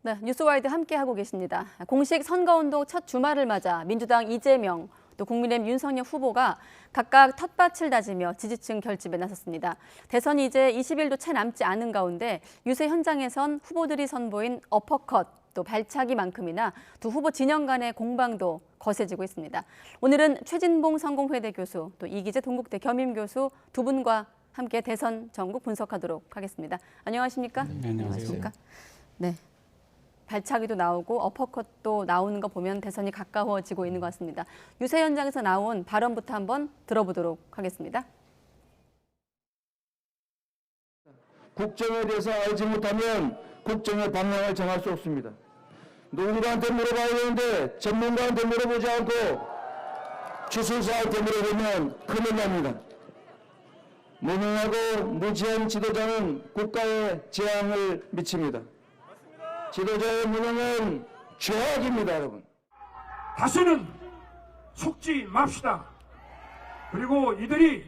네, 뉴스와이드 함께하고 계십니다. 공식 선거운동 첫 주말을 맞아 민주당 이재명, 또 국민의힘 윤석열 후보가 각각 텃밭을 다지며 지지층 결집에 나섰습니다. 대선이 이제 20일도 채 남지 않은 가운데 유세 현장에선 후보들이 선보인 어퍼컷, 또 발차기만큼이나 두 후보 진영 간의 공방도 거세지고 있습니다. 오늘은 최진봉 성공회대 교수, 또 이기재 동국대 겸임 교수 두 분과 함께 대선 전국 분석하도록 하겠습니다. 안녕하십니까? 네, 안녕하세요. 네. 발차기도 나오고 어퍼컷도 나오는 거 보면 대선이 가까워지고 있는 것 같습니다. 유세 현장에서 나온 발언부터 한번 들어보도록 하겠습니다. 국정에 대해서 알지 못하면 국정의 방향을 정할 수 없습니다. 누구한테 물어봐야 되는데 전문가한테 물어보지 않고 주술사한테 물어보면 큰일 납니다. 무능하고 무지한 지도자는 국가에 재앙을 미칩니다. 지도자의 무능은 죄악입니다, 여러분. 다시는 속지 맙시다. 그리고 이들이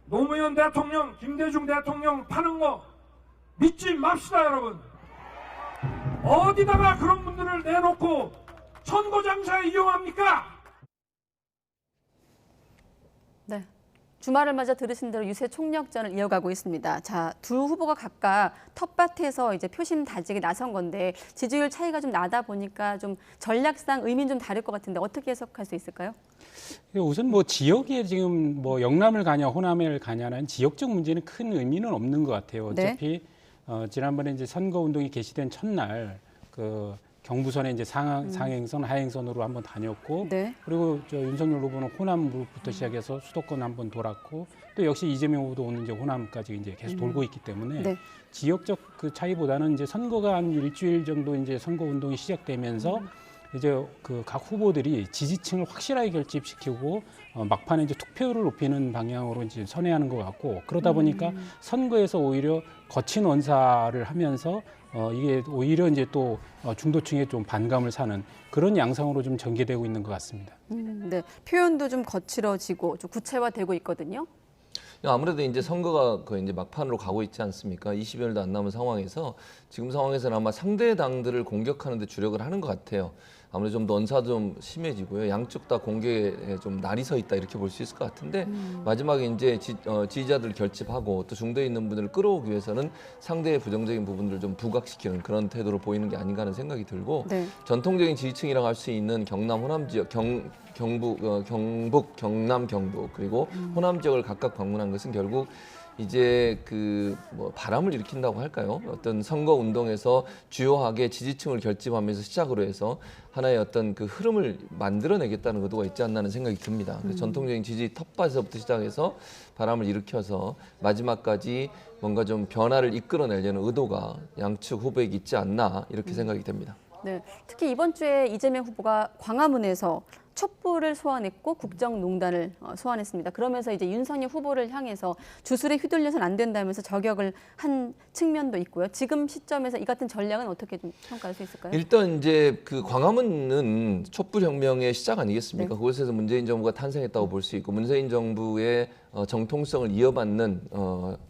노무현 대통령, 김대중 대통령 파는 거 믿지 맙시다, 여러분. 어디다가 그런 분들을 내놓고 선거장사에 이용합니까? 네. 주말을 맞아 들으신 대로 유세 총력전을 이어가고 있습니다. 자, 두 후보가 각각 텃밭에서 이제 표심 다지기 나선 건데 지지율 차이가 좀 나다 보니까 좀 전략상 의미는 좀 다를 것 같은데 어떻게 해석할 수 있을까요? 우선 뭐 지역에 지금 뭐 영남을 가냐 호남을 가냐는 지역적 문제는 큰 의미는 없는 것 같아요. 어차피 지난번에 이제 선거 운동이 개시된 첫날 그 경부선에 이제 상행선, 하행선으로 한번 다녔고, 그리고 저 윤석열 후보는 호남부터 시작해서 수도권 한번 돌았고, 또 역시 이재명 후보도 오늘 이제 호남까지 이제 계속 돌고 있기 때문에 지역적 그 차이보다는 이제 선거가 한 일주일 정도 이제 선거 운동이 시작되면서 이제 그 각 후보들이 지지층을 확실하게 결집시키고 막판에 이제 투표율을 높이는 방향으로 이제 선회하는 것 같고, 그러다 보니까 선거에서 오히려 거친 언사를 하면서 이게 오히려 이제 또 중도층에 좀 반감을 사는 그런 양상으로 좀 전개되고 있는 것 같습니다. 네, 표현도 좀 거칠어지고 좀 구체화되고 있거든요. 아무래도 이제 선거가 거의 이제 막판으로 가고 있지 않습니까? 20여일도 안 남은 상황에서 지금 상황에서는 아마 상대 당들을 공격하는 데 주력을 하는 것 같아요. 아무래도 좀 더 언사도 좀 심해지고요. 양쪽 다 공격에 좀 날이 서 있다 이렇게 볼 수 있을 것 같은데 마지막에 이제 지지자들 결집하고 또 중도에 있는 분들을 끌어오기 위해서는 상대의 부정적인 부분들을 좀 부각시키는 그런 태도로 보이는 게 아닌가 하는 생각이 들고 전통적인 지지층이라고 할 수 있는 경남 호남 지역, 경북, 경남, 경북 그리고 호남 지역을 각각 방문한 것은 결국 이제 그 뭐 바람을 일으킨다고 할까요? 어떤 선거 운동에서 주요하게 지지층을 결집하면서 시작으로 해서 하나의 어떤 그 흐름을 만들어내겠다는 의도가 있지 않나 하는 생각이 듭니다. 전통적인 지지 텃밭에서부터 시작해서 바람을 일으켜서 마지막까지 뭔가 좀 변화를 이끌어내려는 의도가 양측 후보에게 있지 않나 이렇게 생각이 됩니다. 네, 특히 이번 주에 이재명 후보가 광화문에서 촛불을 소환했고 국정농단을 소환했습니다. 그러면서 이제 윤석열 후보를 향해서 주술에 휘둘려서는 안 된다면서 저격을 한 측면도 있고요. 지금 시점에서 이 같은 전략은 어떻게 좀 평가할 수 있을까요? 일단 이제 그 광화문은 촛불 혁명의 시작 아니겠습니까? 그곳에서 문재인 정부가 탄생했다고 볼 수 있고 문재인 정부의 정통성을 이어받는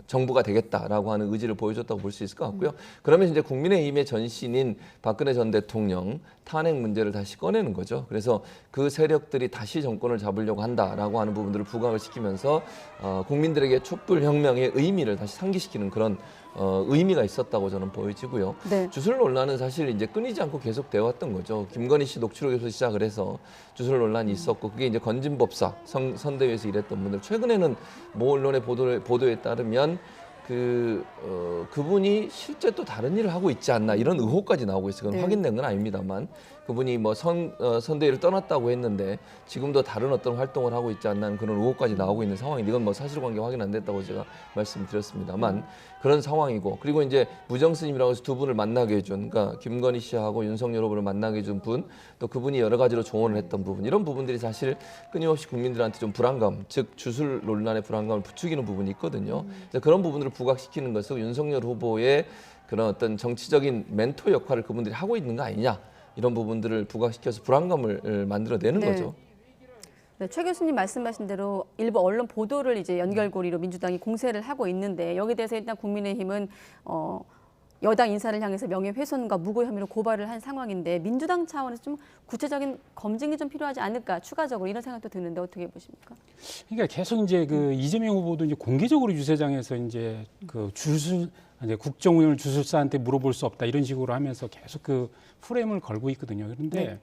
정부가 되겠다라고 하는 의지를 보여줬다고 볼 수 있을 것 같고요. 그러면 이제 국민의힘의 전신인 박근혜 전 대통령 탄핵 문제를 다시 꺼내는 거죠. 그래서 그 세력들이 다시 정권을 잡으려고 한다라고 하는 부분들을 부각을 시키면서 국민들에게 촛불 혁명의 의미를 다시 상기시키는 그런 의미가 있었다고 저는 보여지고요. 주술 논란은 사실 이제 끊이지 않고 계속 되어 왔던 거죠. 김건희 씨 녹취록에서 시작을 해서 주술 논란이 있었고 그게 이제 건진법사 선대위에서 일했던 분들 최근에는 모 언론의 보도에 따르면 그분이 실제 또 다른 일을 하고 있지 않나 이런 의혹까지 나오고 있어요. 그건 확인된 건 아닙니다만 그분이 뭐 선대위를 떠났다고 했는데 지금도 다른 어떤 활동을 하고 있지 않나 그런 의혹까지 나오고 있는 상황인데 이건 뭐 사실관계 확인 안 됐다고 제가 말씀드렸습니다만 그런 상황이고 그리고 이제 무정스님이라고 해서 두 분을 만나게 해준 그러니까 김건희 씨하고 윤석열 후보를 만나게 해준 분 또 그분이 여러 가지로 조언을 했던 부분 이런 부분들이 사실 끊임없이 국민들한테 좀 불안감 즉 주술 논란의 불안감을 부추기는 부분이 있거든요. 그런 부분들을 부각시키는 것은 윤석열 후보의 그런 어떤 정치적인 멘토 역할을 그분들이 하고 있는 거 아니냐 이런 부분들을 부각시켜서 불안감을 만들어내는 거죠. 네, 최 교수님 말씀하신 대로 일부 언론 보도를 이제 연결고리로 민주당이 공세를 하고 있는데 여기에 대해서 일단 국민의힘은 여당 인사를 향해서 명예훼손과 무고 혐의로 고발을 한 상황인데 민주당 차원에서 좀 구체적인 검증이 좀 필요하지 않을까 추가적으로 이런 생각도 드는데 어떻게 보십니까? 그러니까 계속 이제 그 이재명 후보도 이제 공개적으로 유세장에서 이제 그 이제 국정운영을 주술사한테 물어볼 수 없다 이런 식으로 하면서 계속 그 프레임을 걸고 있거든요. 그런데 네.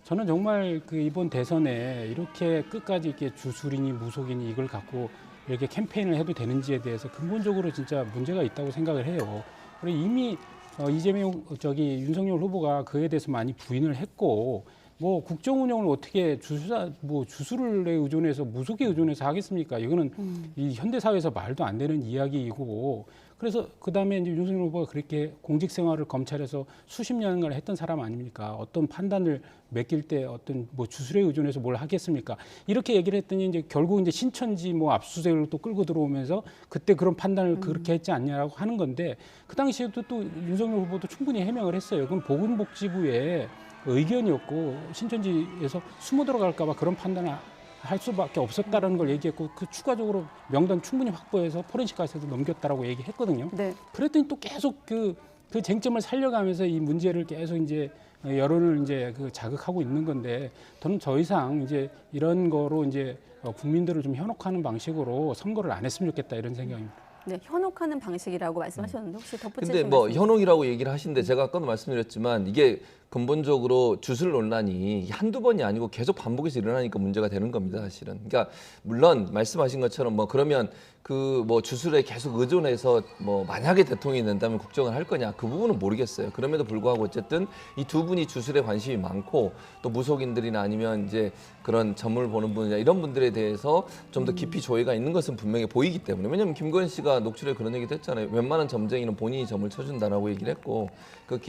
저는 정말 그 이번 대선에 이렇게 끝까지 이렇게 주술이니 무속이니 이걸 갖고 이렇게 캠페인을 해도 되는지에 대해서 근본적으로 진짜 문제가 있다고 생각을 해요. 그리고 이미 윤석열 후보가 그에 대해서 많이 부인을 했고, 뭐 국정 운영을 어떻게 주술에 의존해서 무속에 의존해서 하겠습니까? 이거는 이 현대 사회에서 말도 안 되는 이야기이고, 그래서 그 다음에 이제 윤석열 후보가 그렇게 공직 생활을 검찰에서 수십 년간 했던 사람 아닙니까? 어떤 판단을 맡길 때 어떤 뭐 주술에 의존해서 뭘 하겠습니까? 이렇게 얘기를 했더니 이제 결국 이제 신천지 뭐 압수수색을 또 끌고 들어오면서 그때 그런 판단을 그렇게 했지 않냐라고 하는 건데, 그 당시에도 또 윤석열 후보도 충분히 해명을 했어요. 그건 보건복지부의 의견이었고 신천지에서 숨어 들어갈까봐 그런 판단을 할 수밖에 없었다라는 걸 얘기했고, 그 추가적으로 명단 충분히 확보해서 포렌식까지도 넘겼다라고 얘기했거든요. 네. 그랬더니 또 계속 그 쟁점을 살려가면서 이 문제를 계속 이제 여론을 이제 그 자극하고 있는 건데, 저는 더 이상 이제 이런 거로 이제 국민들을 좀 현혹하는 방식으로 선거를 안 했으면 좋겠다 이런 생각입니다. 네, 현혹하는 방식이라고 말씀하셨는데 혹시 덧붙이실 근데 뭐 말씀 현혹이라고 얘기를 하시는데 제가 아까도 말씀드렸지만 이게 근본적으로 주술 논란이 한두 번이 아니고 계속 반복해서 일어나니까 문제가 되는 겁니다, 사실은. 그러니까 물론 말씀하신 것처럼 뭐 그러면 그 뭐 주술에 계속 의존해서 뭐 만약에 대통령이 된다면 국정을 할 거냐, 그 부분은 모르겠어요. 그럼에도 불구하고 어쨌든 이 두 분이 주술에 관심이 많고 또 무속인들이나 아니면 이제 그런 점을 보는 분이나 이런 분들에 대해서 좀 더 깊이 조예가 있는 것은 분명히 보이기 때문에. 왜냐하면 김건희 씨가 녹취록에 그런 얘기도 했잖아요. 웬만한 점쟁이는 본인이 점을 쳐준다라고 얘기를 했고, 그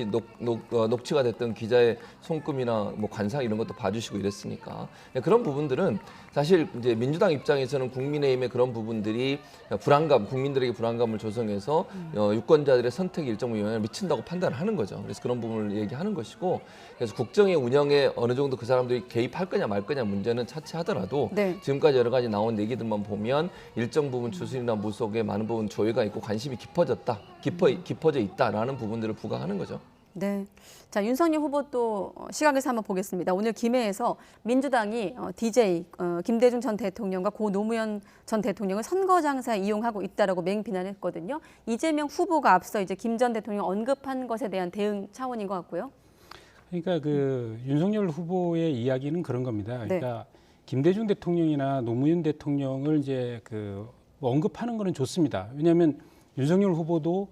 녹취가 됐던 기자의 손금이나 뭐 관상 이런 것도 봐주시고 이랬으니까 그런 부분들은 사실 이제 민주당 입장에서는 국민의힘의 그런 부분들이 국민들에게 불안감을 조성해서 유권자들의 선택에 일정 부분 영향을 미친다고 판단하는 거죠. 그래서 그런 부분을 얘기하는 것이고, 그래서 국정의 운영에 어느 정도 그 사람들이 개입할 거냐 말 거냐 문제는 차치하더라도 네. 지금까지 여러 가지 나온 얘기들만 보면 일정 부분 주술이나 무속에 많은 부분 조예가 있고 관심이 깊어져 있다라는 부분들을 부각하는 거죠. 네. 자, 윤석열 후보 또 시각에서 한번 보겠습니다. 오늘 김해에서 민주당이 DJ 김대중 전 대통령과 고 노무현 전 대통령을 선거 장사에 이용하고 있다라고 맹비난했거든요. 이재명 후보가 앞서 이제 김 전 대통령 언급한 것에 대한 대응 차원인 것 같고요. 그러니까 그 윤석열 후보의 이야기는 그런 겁니다. 그러니까 김대중 대통령이나 노무현 대통령을 이제 뭐 언급하는 거는 좋습니다. 왜냐하면 윤석열 후보도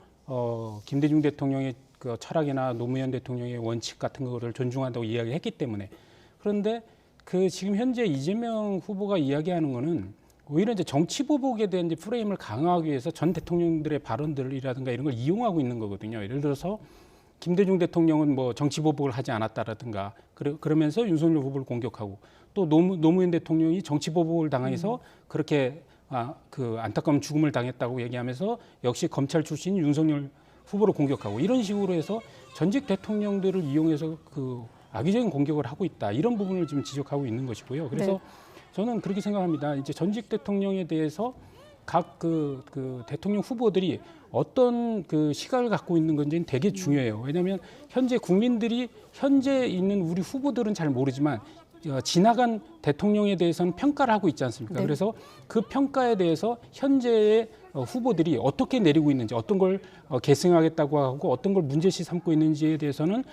김대중 대통령의 그 철학이나 노무현 대통령의 원칙 같은 거를 존중한다고 이야기했기 때문에. 그런데 그 지금 현재 이재명 후보가 이야기하는 거는 오히려 이제 정치 보복에 대한 이제 프레임을 강화하기 위해서 전 대통령들의 발언들이라든가 이런 걸 이용하고 있는 거거든요. 예를 들어서 김대중 대통령은 뭐 정치 보복을 하지 않았다라든가 그러면서 윤석열 후보를 공격하고, 또 노무현 대통령이 정치 보복을 당해서 그렇게 그 안타까운 죽음을 당했다고 얘기하면서 역시 검찰 출신 윤석열 후보를 공격하고, 이런 식으로 해서 전직 대통령들을 이용해서 그 악의적인 공격을 하고 있다, 이런 부분을 지금 지적하고 있는 것이고요. 그래서 저는 그렇게 생각합니다. 이제 전직 대통령에 대해서 각 그 대통령 후보들이 어떤 그 시각을 갖고 있는 건지는 되게 중요해요. 왜냐하면 현재 국민들이 현재 있는 우리 후보들은 잘 모르지만 지나간 대통령에 대해서는 평가를 하고 있지 않습니까? 그래서 그 평가에 대해서 현재의 후보들이 어떻게 내리고 있는지, 어떤 걸 계승하겠다고 하고 어떤 걸 문제시 삼고 있는지에 대해서는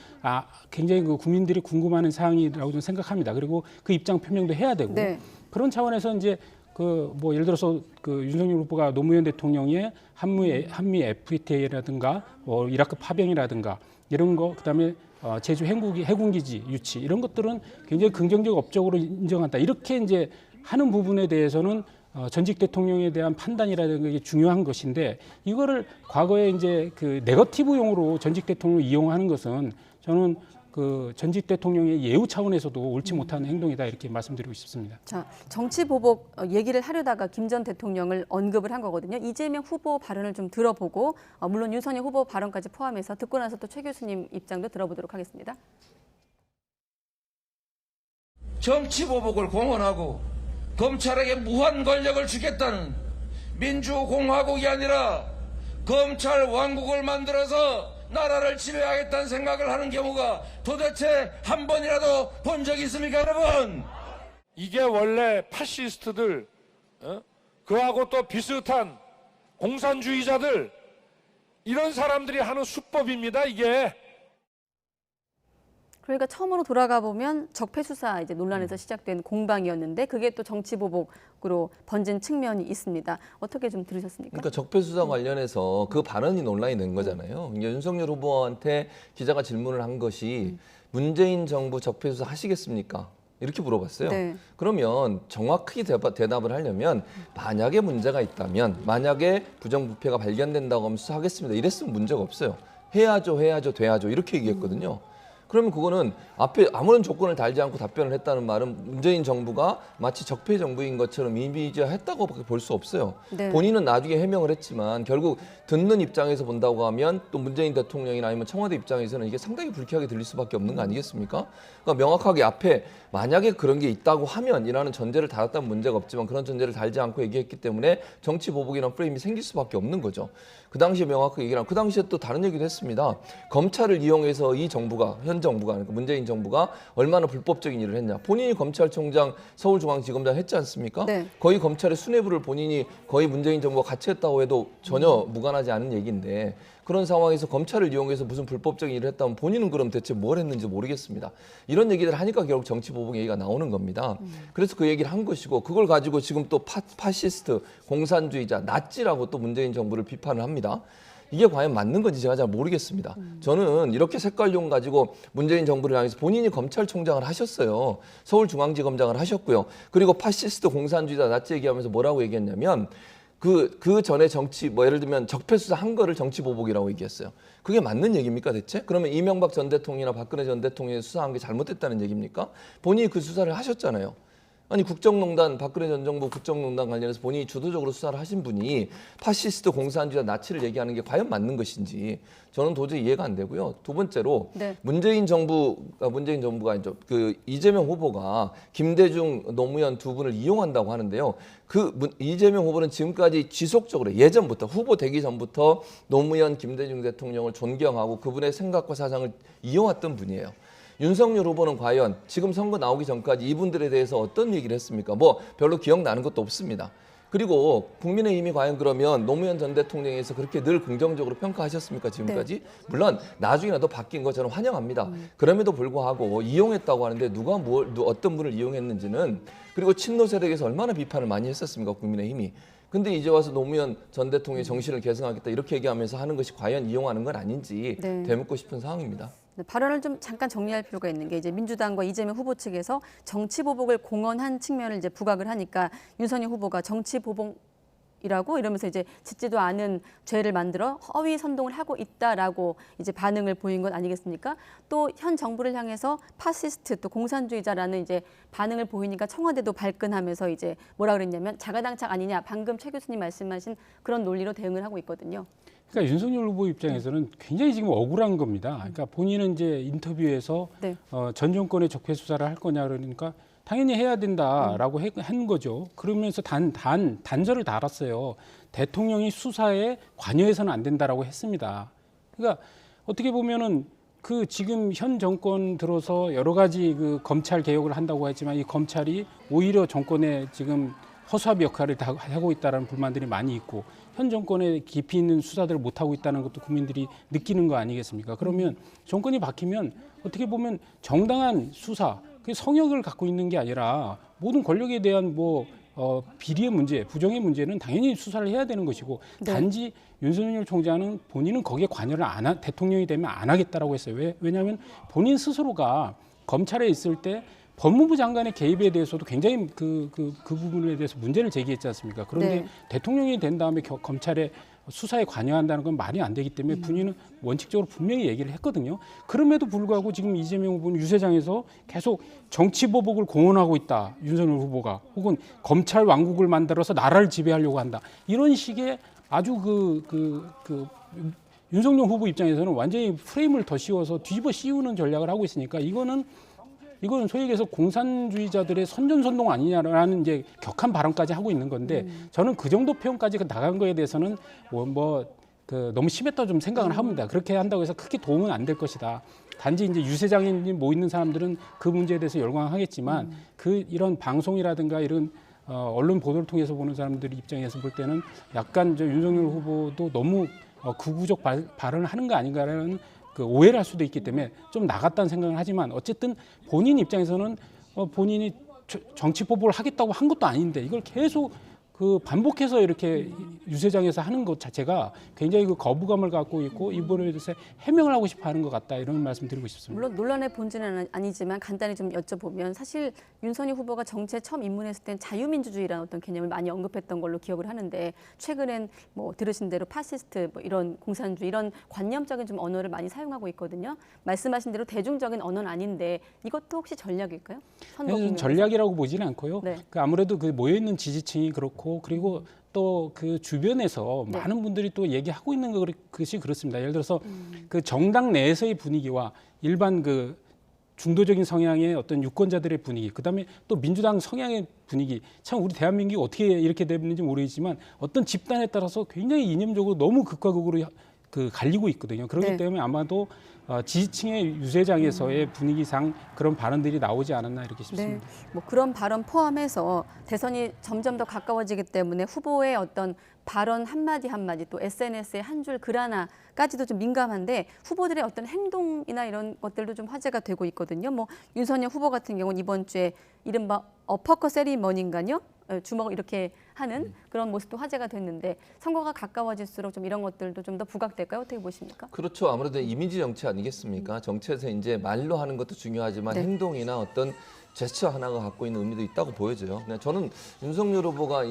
굉장히 그 국민들이 궁금해하는 사항이라고 저는 생각합니다. 그리고 그 입장 표명도 해야 되고, 그런 차원에서 이제 뭐 예를 들어서 그 윤석열 후보가 노무현 대통령의 한미 FTA라든가 뭐 이라크 파병이라든가 이런 거, 그다음에 제주 해군기지 유치, 이런 것들은 굉장히 긍정적 업적으로 인정한다, 이렇게 이제 하는 부분에 대해서는 전직 대통령에 대한 판단이라든가 이게 중요한 것인데, 이거를 과거에 이제 그 네거티브용으로 전직 대통령을 이용하는 것은 저는 그 전직 대통령의 예우 차원에서도 옳지 못한 행동이다, 이렇게 말씀드리고 싶습니다. 자, 정치 보복 얘기를 하려다가 김 전 대통령을 언급을 한 거거든요. 이재명 후보 발언을 좀 들어보고 물론 윤석열 후보 발언까지 포함해서 듣고 나서 또 최 교수님 입장도 들어보도록 하겠습니다. 정치 보복을 공언하고 검찰에게 무한 권력을 주겠다는 민주공화국이 아니라 검찰 왕국을 만들어서 나라를 지배하겠다는 생각을 하는 경우가 도대체 한 번이라도 본 적이 있습니까, 여러분? 이게 원래 파시스트들, 그하고 또 비슷한 공산주의자들, 이런 사람들이 하는 수법입니다, 이게. 그러니까 처음으로 돌아가 보면 적폐 수사 이제 논란에서 시작된 공방이었는데 그게 또 정치 보복으로 번진 측면이 있습니다. 어떻게 좀 들으셨습니까? 그러니까 적폐 수사 관련해서 그 발언이 논란이 된 거잖아요. 그러니까 윤석열 후보한테 기자가 질문을 한 것이 문재인 정부 적폐 수사 하시겠습니까? 이렇게 물어봤어요. 네. 그러면 정확하게 대답을 하려면 만약에 문제가 있다면, 만약에 부정부패가 발견된다고 하면 수사하겠습니다. 이랬으면 문제가 없어요. 해야죠, 돼야죠 이렇게 얘기했거든요. 그러면 그거는 앞에 아무런 조건을 달지 않고 답변을 했다는 말은 문재인 정부가 마치 적폐 정부인 것처럼 이미지화했다고밖에 볼 수 없어요. 네. 본인은 나중에 해명을 했지만 결국 듣는 입장에서 본다고 하면 또 문재인 대통령이나 아니면 청와대 입장에서는 이게 상당히 불쾌하게 들릴 수밖에 없는 거 아니겠습니까? 그러니까 명확하게 앞에 만약에 그런 게 있다고 하면이라는 전제를 달았다면 문제가 없지만 그런 전제를 달지 않고 얘기했기 때문에 정치 보복이라는 프레임이 생길 수밖에 없는 거죠. 그 당시에 명확하게 얘기를 하고 그 당시에 또 다른 얘기도 했습니다. 검찰을 이용해서 이 정부가, 현 정부가, 그러니까 문재인 정부가 얼마나 불법적인 일을 했냐. 본인이 검찰총장, 서울중앙지검장 했지 않습니까? 네. 거의 검찰의 수뇌부를 본인이 거의 문재인 정부가 같이 했다고 해도 전혀 무관하지 않은 얘기인데 그런 상황에서 검찰을 이용해서 무슨 불법적인 일을 했다면 본인은 그럼 대체 뭘 했는지 모르겠습니다. 이런 얘기를 하니까 결국 정치 보복 얘기가 나오는 겁니다. 그래서 그 얘기를 한 것이고 그걸 가지고 지금 또 파시스트, 공산주의자, 나치라고 또 문재인 정부를 비판을 합니다. 이게 과연 맞는 건지 제가 잘 모르겠습니다. 저는 이렇게 색깔용 가지고 문재인 정부를 향해서 본인이 검찰총장을 하셨어요. 서울중앙지검장을 하셨고요. 그리고 파시스트, 공산주의자, 나치 얘기하면서 뭐라고 얘기했냐면 그 전에 정치, 뭐 예를 들면 적폐 수사 한 거를 정치 보복이라고 얘기했어요. 그게 맞는 얘기입니까 대체? 그러면 이명박 전 대통령이나 박근혜 전 대통령이 수사한 게 잘못됐다는 얘기입니까? 본인이 그 수사를 하셨잖아요. 아니 국정농단, 박근혜 전 정부 국정농단 관련해서 본인이 주도적으로 수사를 하신 분이 파시스트, 공산주의자, 나치를 얘기하는 게 과연 맞는 것인지 저는 도저히 이해가 안 되고요. 두 번째로 네. 문재인 정부가 아니죠. 그 이재명 후보가 김대중, 노무현 두 분을 이용한다고 하는데요. 이재명 후보는 지금까지 지속적으로 예전부터 후보 되기 전부터 노무현, 김대중 대통령을 존경하고 그분의 생각과 사상을 이어왔던 분이에요. 윤석열 후보는 과연 지금 선거 나오기 전까지 이분들에 대해서 어떤 얘기를 했습니까? 뭐 별로 기억나는 것도 없습니다. 그리고 국민의힘이 과연 그러면 노무현 전 대통령에서 그렇게 늘 긍정적으로 평가하셨습니까? 지금까지? 네. 물론 나중이라도 바뀐 거 저는 환영합니다. 그럼에도 불구하고 이용했다고 하는데 누가 어떤 분을 이용했는지는 그리고 친노 세력에서 얼마나 비판을 많이 했었습니까? 국민의힘이. 근데 이제 와서 노무현 전 대통령의 정신을 계승하겠다 이렇게 얘기하면서 하는 것이 과연 이용하는 건 아닌지 네. 되묻고 싶은 상황입니다. 발언을 좀 잠깐 정리할 필요가 있는 게 이제 민주당과 이재명 후보 측에서 정치 보복을 공언한 측면을 이제 부각을 하니까 윤석열 후보가 정치 보복이라고 이러면서 이제 짓지도 않은 죄를 만들어 허위 선동을 하고 있다라고 이제 반응을 보인 것 아니겠습니까? 또 현 정부를 향해서 파시스트 또 공산주의자라는 이제 반응을 보이니까 청와대도 발끈하면서 이제 뭐라 그랬냐면 자가당착 아니냐 방금 최 교수님 말씀하신 그런 논리로 대응을 하고 있거든요. 그러니까 윤석열 후보 입장에서는 굉장히 지금 억울한 겁니다. 그러니까 본인은 이제 인터뷰에서 네. 전 정권의 적폐 수사를 할 거냐 그러니까 당연히 해야 된다라고 한 거죠. 그러면서 단서를 달았어요. 대통령이 수사에 관여해서는 안 된다라고 했습니다. 그러니까 어떻게 보면은 그 지금 현 정권 들어서 여러 가지 그 검찰 개혁을 한다고 했지만 이 검찰이 오히려 정권의 지금 허수아비 역할을 다 하고 있다는 불만들이 많이 있고 현 정권에 깊이 있는 수사들을 못하고 있다는 것도 국민들이 느끼는 거 아니겠습니까? 그러면 정권이 바뀌면 어떻게 보면 정당한 수사, 그 성역을 갖고 있는 게 아니라 모든 권력에 대한 비리의 문제, 부정의 문제는 당연히 수사를 해야 되는 것이고 네. 단지 윤석열 총장은 본인은 거기에 관여를 대통령이 되면 안 하겠다라고 했어요. 왜냐하면 본인 스스로가 검찰에 있을 때 법무부 장관의 개입에 대해서도 굉장히 그 부분에 대해서 문제를 제기했지 않습니까? 그런데 네. 대통령이 된 다음에 검찰의 수사에 관여한다는 건 말이 안 되기 때문에 본인은 원칙적으로 분명히 얘기를 했거든요. 그럼에도 불구하고 지금 이재명 후보는 유세장에서 계속 정치 보복을 공언하고 있다. 윤석열 후보가 혹은 검찰 왕국을 만들어서 나라를 지배하려고 한다. 이런 식의 아주 윤석열 후보 입장에서는 완전히 프레임을 더 씌워서 뒤집어 씌우는 전략을 하고 있으니까 이거는 소위 얘기해서 공산주의자들의 선전선동 아니냐라는 이제 격한 발언까지 하고 있는 건데 저는 그 정도 표현까지 나간 거에 대해서는 너무 심했다고 좀 생각을 합니다. 그렇게 한다고 해서 크게 도움은 안 될 것이다. 단지 이제 유세장에 모이는 사람들은 그 문제에 대해서 열광하겠지만 이런 방송이라든가 이런 언론 보도를 통해서 보는 사람들 입장에서 볼 때는 약간 윤석열 후보도 너무 극우적 발언을 하는 거 아닌가라는 오해를 할 수도 있기 때문에 좀 나갔다는 생각을 하지만 어쨌든 본인 입장에서는 본인이 정치 포부를 하겠다고 한 것도 아닌데 이걸 계속 반복해서 이렇게 유세장에서 하는 것 자체가 굉장히 거부감을 갖고 있고 이번에 대해서 해명을 하고 싶어 하는 것 같다 이런 말씀 드리고 싶습니다. 물론 논란의 본질은 아니지만 간단히 좀 여쭤보면 사실 윤석열 후보가 정치에 처음 입문했을 땐 자유민주주의라는 어떤 개념을 많이 언급했던 걸로 기억을 하는데 최근엔 뭐 들으신 대로 파시스트 뭐 이런 공산주의 이런 관념적인 좀 언어를 많이 사용하고 있거든요. 말씀하신 대로 대중적인 언어는 아닌데 이것도 혹시 전략일까요? 저는 전략이라고 보지는 않고요. 네. 아무래도 모여 있는 지지층이 그렇고 그리고 또 주변에서 네. 많은 분들이 또 얘기하고 있는 것이 그렇습니다. 예를 들어서 정당 내에서의 분위기와 일반 중도적인 성향의 어떤 유권자들의 분위기, 그다음에 또 민주당 성향의 분위기, 참 우리 대한민국이 어떻게 이렇게 됐는지 모르겠지만 어떤 집단에 따라서 굉장히 이념적으로 너무 극과 극으로 갈리고 있거든요. 그렇기 네. 때문에 아마도 지지층의 유세장에서의 분위기상 그런 발언들이 나오지 않았나 이렇게 싶습니다. 네, 뭐 그런 발언 포함해서 대선이 점점 더 가까워지기 때문에 후보의 어떤 발언 한마디 한마디 또 SNS의 한 줄 글 하나까지도 좀 민감한데 후보들의 어떤 행동이나 이런 것들도 좀 화제가 되고 있거든요. 뭐 윤석열 후보 같은 경우는 이번 주에 이른바 어퍼컷 세리머니인가요? 주먹을 이렇게 하는 그런 모습도 화제가 됐는데 선거가 가까워질수록 좀 이런 것들도 좀 더 부각될까요? 어떻게 보십니까? 그렇죠. 아무래도 이미지 정치 아니겠습니까? 정치에서 이제 말로 하는 것도 중요하지만 네. 행동이나 어떤 제스처 하나가 갖고 있는 의미도 있다고 보여져요. 저는 윤석열 후보가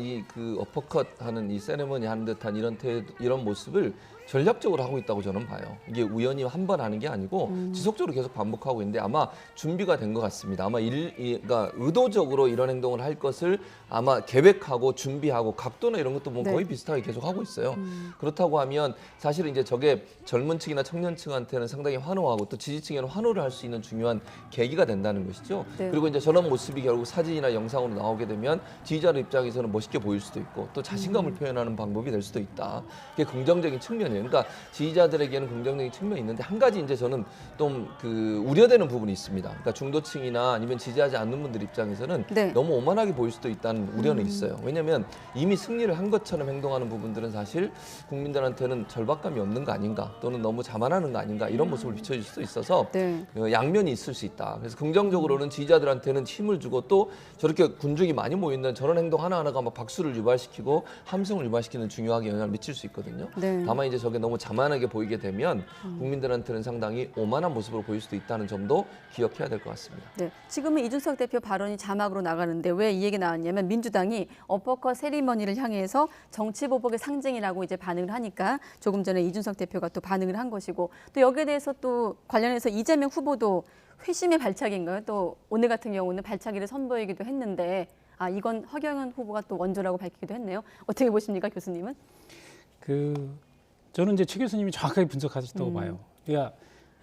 어퍼컷하는 이 세레머니 하는 듯한 이런 모습을 전략적으로 하고 있다고 저는 봐요. 이게 우연히 한 번 하는 게 아니고 지속적으로 계속 반복하고 있는데 아마 준비가 된 것 같습니다. 아마 그러니까 의도적으로 이런 행동을 할 것을 아마 계획하고 준비하고 각도나 이런 것도 뭐 네. 거의 비슷하게 계속 하고 있어요. 그렇다고 하면 사실은 이제 저게 젊은 층이나 청년층한테는 상당히 환호하고 또 지지층에는 환호를 할 수 있는 중요한 계기가 된다는 것이죠. 네. 그리고 이제 저런 모습이 결국 사진이나 영상으로 나오게 되면 지지자들 입장에서는 멋있게 보일 수도 있고 또 자신감을 표현하는 방법이 될 수도 있다. 그게 긍정적인 측면이에요. 그러니까 지지자들에게는 긍정적인 측면이 있는데 한 가지 이제 저는 좀 우려되는 부분이 있습니다. 그러니까 중도층이나 아니면 지지하지 않는 분들 입장에서는 네. 너무 오만하게 보일 수도 있다는 우려는 있어요. 왜냐하면 이미 승리를 한 것처럼 행동하는 부분들은 사실 국민들한테는 절박감이 없는 거 아닌가 또는 너무 자만하는 거 아닌가 이런 모습을 비춰줄 수도 있어서 네. 양면이 있을 수 있다. 그래서 긍정적으로는 지지자들한테는 힘을 주고 또 저렇게 군중이 많이 모이는 저런 행동 하나하나가 막 박수를 유발시키고 함성을 유발시키는 중요하게 영향을 미칠 수 있거든요. 네. 다만 이제 저게 너무 자만하게 보이게 되면 국민들한테는 상당히 오만한 모습으로 보일 수도 있다는 점도 기억해야 될 것 같습니다. 네, 지금은 이준석 대표 발언이 자막으로 나가는데 왜 이 얘기 나왔냐면 민주당이 어퍼컷 세리머니를 향해서 정치 보복의 상징이라고 이제 반응을 하니까 조금 전에 이준석 대표가 또 반응을 한 것이고 또 여기에 대해서 또 관련해서 이재명 후보도 회심의 발차기인가요? 또 오늘 같은 경우는 발차기를 선보이기도 했는데 이건 허경영 후보가 또 원조라고 밝히기도 했네요. 어떻게 보십니까, 교수님은? 저는 이제 최 교수님이 정확하게 분석하셨다고 봐요. 그러니까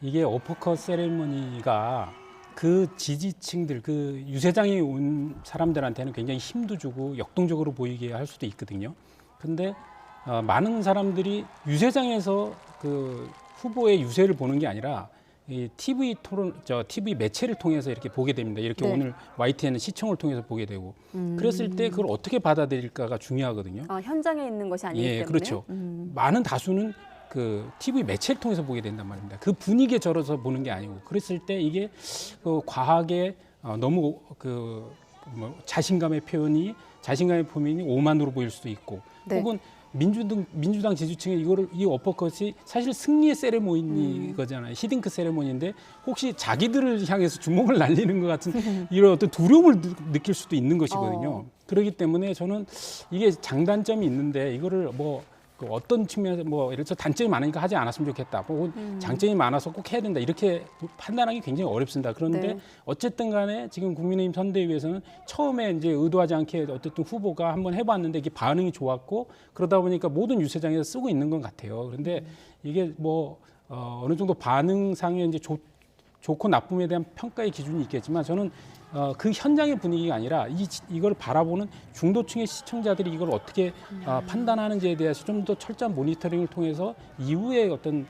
이게 어퍼컷 세레머니가 지지층들, 유세장에 온 사람들한테는 굉장히 힘도 주고 역동적으로 보이게 할 수도 있거든요. 근데 많은 사람들이 유세장에서 후보의 유세를 보는 게 아니라 이 TV 매체를 통해서 이렇게 보게 됩니다. 이렇게 네. 오늘 YTN은 시청을 통해서 보게 되고 그랬을 때 그걸 어떻게 받아들일까가 중요하거든요. 현장에 있는 것이 아니기 때문에. 그렇죠. 많은 다수는 TV 매체를 통해서 보게 된단 말입니다. 그 분위기에 절어서 보는 게 아니고 그랬을 때 이게 과하게 너무 자신감의 표현이 오만으로 보일 수도 있고 네. 혹은 민주당 지지층에 이 어퍼컷이 사실 승리의 세레모니 거잖아요. 히딩크 세레모니인데 혹시 자기들을 향해서 주먹을 날리는 것 같은 이런 어떤 두려움을 느낄 수도 있는 것이거든요. 그렇기 때문에 저는 이게 장단점이 있는데 이거를 어떤 측면에서 예를 들어서 단점이 많으니까 하지 않았으면 좋겠다. 장점이 많아서 꼭 해야 된다. 이렇게 판단하기 굉장히 어렵습니다. 그런데 네. 어쨌든 간에 지금 국민의힘 선대위에서는 처음에 이제 의도하지 않게 어쨌든 후보가 한번 해봤는데 이게 반응이 좋았고 그러다 보니까 모든 유세장에서 쓰고 있는 것 같아요. 그런데 이게 어느 정도 반응상에 이제 좋고 나쁨에 대한 평가의 기준이 있겠지만 저는 그 현장의 분위기가 아니라 이걸 바라보는 중도층의 시청자들이 이걸 어떻게 판단하는지에 대해서 좀 더 철저한 모니터링을 통해서 이후에 어떤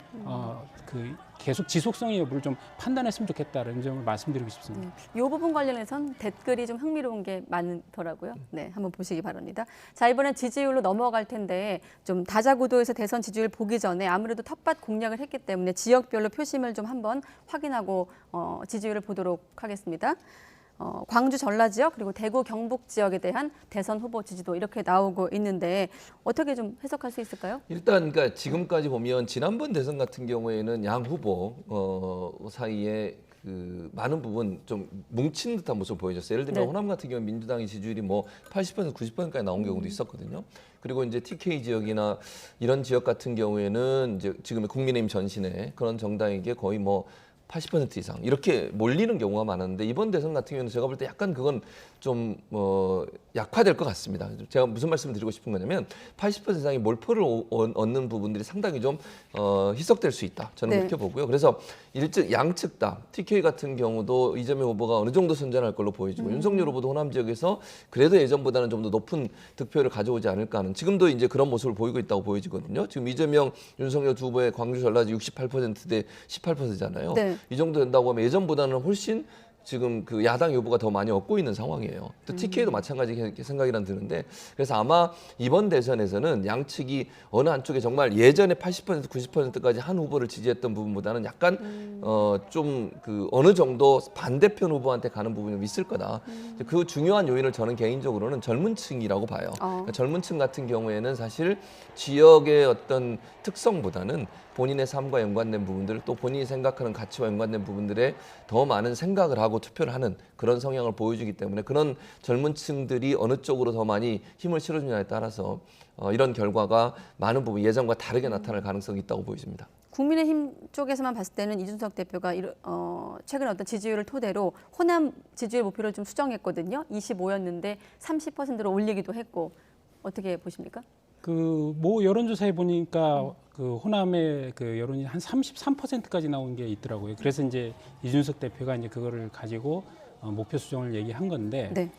그 계속 지속성의 여부를 좀 판단했으면 좋겠다는 점을 말씀드리고 싶습니다. 이 부분 관련해서는 댓글이 좀 흥미로운 게 많더라고요. 네, 한번 보시기 바랍니다. 자, 이번엔 지지율로 넘어갈 텐데 좀 다자구도에서 대선 지지율 보기 전에 아무래도 텃밭 공략을 했기 때문에 지역별로 표심을 좀 한번 확인하고 지지율을 보도록 하겠습니다. 광주 전라 지역 그리고 대구 경북 지역에 대한 대선 후보 지지도 이렇게 나오고 있는데 어떻게 좀 해석할 수 있을까요? 일단 그러니까 지금까지 보면 지난번 대선 같은 경우에는 양 후보 사이에 그 많은 부분 좀 뭉친 듯한 모습을 보여줬어요. 예를 들면 네. 호남 같은 경우는 민주당의 지지율이 뭐 80%, 90%까지 나온 경우도 있었거든요. 그리고 이제 TK 지역이나 이런 지역 같은 경우에는 이제 지금의 국민의힘 전신에 그런 정당에게 거의 뭐 80% 이상 이렇게 몰리는 경우가 많았는데 이번 대선 같은 경우는 제가 볼 때 약간 그건 좀 약화될 것 같습니다. 제가 무슨 말씀을 드리고 싶은 거냐면 80% 이상의 몰표를 얻는 부분들이 상당히 좀 희석될 수 있다. 저는 네. 그렇게 보고요. 그래서 양측 다 TK 같은 경우도 이재명 후보가 어느 정도 선전할 걸로 보여지고 윤석열 후보도 호남 지역에서 그래도 예전보다는 좀 더 높은 득표를 가져오지 않을까 하는 지금도 이제 그런 모습을 보이고 있다고 보여지거든요. 지금 이재명, 윤석열 두 후보의 광주 전라지 68%대 18%잖아요. 네. 이 정도 된다고 하면 예전보다는 훨씬 지금 그 야당 여부가 더 많이 얻고 있는 상황이에요. 또 TK도 마찬가지 생각이란 드는데 그래서 아마 이번 대선에서는 양측이 어느 한쪽에 정말 예전에 80% 90%까지 한 후보를 지지했던 부분보다는 약간 좀 그 어느 정도 반대편 후보한테 가는 부분이 좀 있을 거다. 그 중요한 요인을 저는 개인적으로는 젊은 층이라고 봐요. 그러니까 젊은 층 같은 경우에는 사실 지역의 어떤 특성보다는 본인의 삶과 연관된 부분들 또 본인이 생각하는 가치와 연관된 부분들에 더 많은 생각을 하고 투표를 하는 그런 성향을 보여주기 때문에 그런 젊은 층들이 어느 쪽으로 더 많이 힘을 실어주냐에 따라서 이런 결과가 많은 부분 예전과 다르게 나타날 가능성이 있다고 보여집니다. 국민의힘 쪽에서만 봤을 때는 이준석 대표가 최근 어떤 지지율을 토대로 호남 지지율 목표를 좀 수정했거든요. 25였는데 30%로 올리기도 했고 어떻게 보십니까? 그 뭐 여론조사에 보니까 그 호남의 그 여론이 한 33%까지 나온 게 있더라고요. 그래서 이제 이준석 대표가 이제 그거를 가지고 목표 수정을 얘기한 건데 네.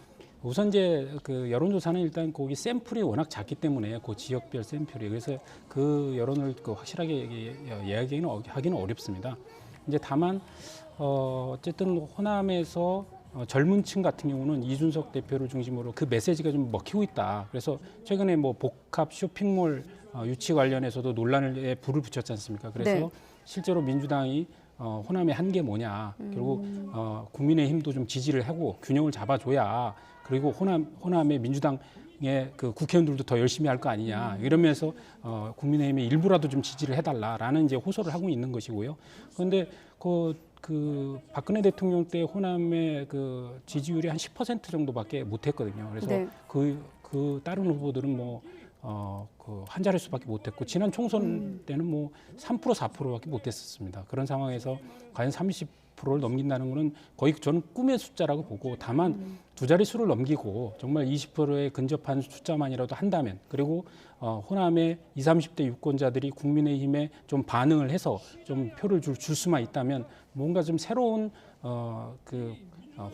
우선 이제 그 여론조사는 일단 거기 샘플이 워낙 작기 때문에 그 지역별 샘플이 그래서 그 여론을 그 확실하게 하기는 어렵습니다. 이제 다만 어쨌든 호남에서 젊은층 같은 경우는 이준석 대표를 중심으로 그 메시지가 좀 먹히고 있다. 그래서 최근에 뭐 복합 쇼핑몰 유치 관련해서도 논란에 불을 붙였지 않습니까? 그래서 네. 실제로 민주당이 호남의 한계 뭐냐. 그리고 국민의힘도 좀 지지를 하고 균형을 잡아줘야 그리고 호남의 민주당의 그 국회의원들도 더 열심히 할 거 아니냐. 이러면서 국민의힘의 일부라도 좀 지지를 해달라라는 이제 호소를 하고 있는 것이고요. 그런데 그 박근혜 대통령 때 호남의 그 지지율이 한 10% 정도밖에 못했거든요. 그래서 네. 그 다른 후보들은 그 한 자릿수밖에 못했고 지난 총선 때는 뭐 3% 4%밖에 못했었습니다. 그런 상황에서 과연 30%를 넘긴다는 것은 거의 저는 꿈의 숫자라고 보고 다만 두 자릿수를 넘기고 정말 20%에 근접한 숫자만이라도 한다면 그리고 호남의 20, 30대 유권자들이 국민의힘에 좀 반응을 해서 좀 표를 줄 수만 있다면 뭔가 좀 새로운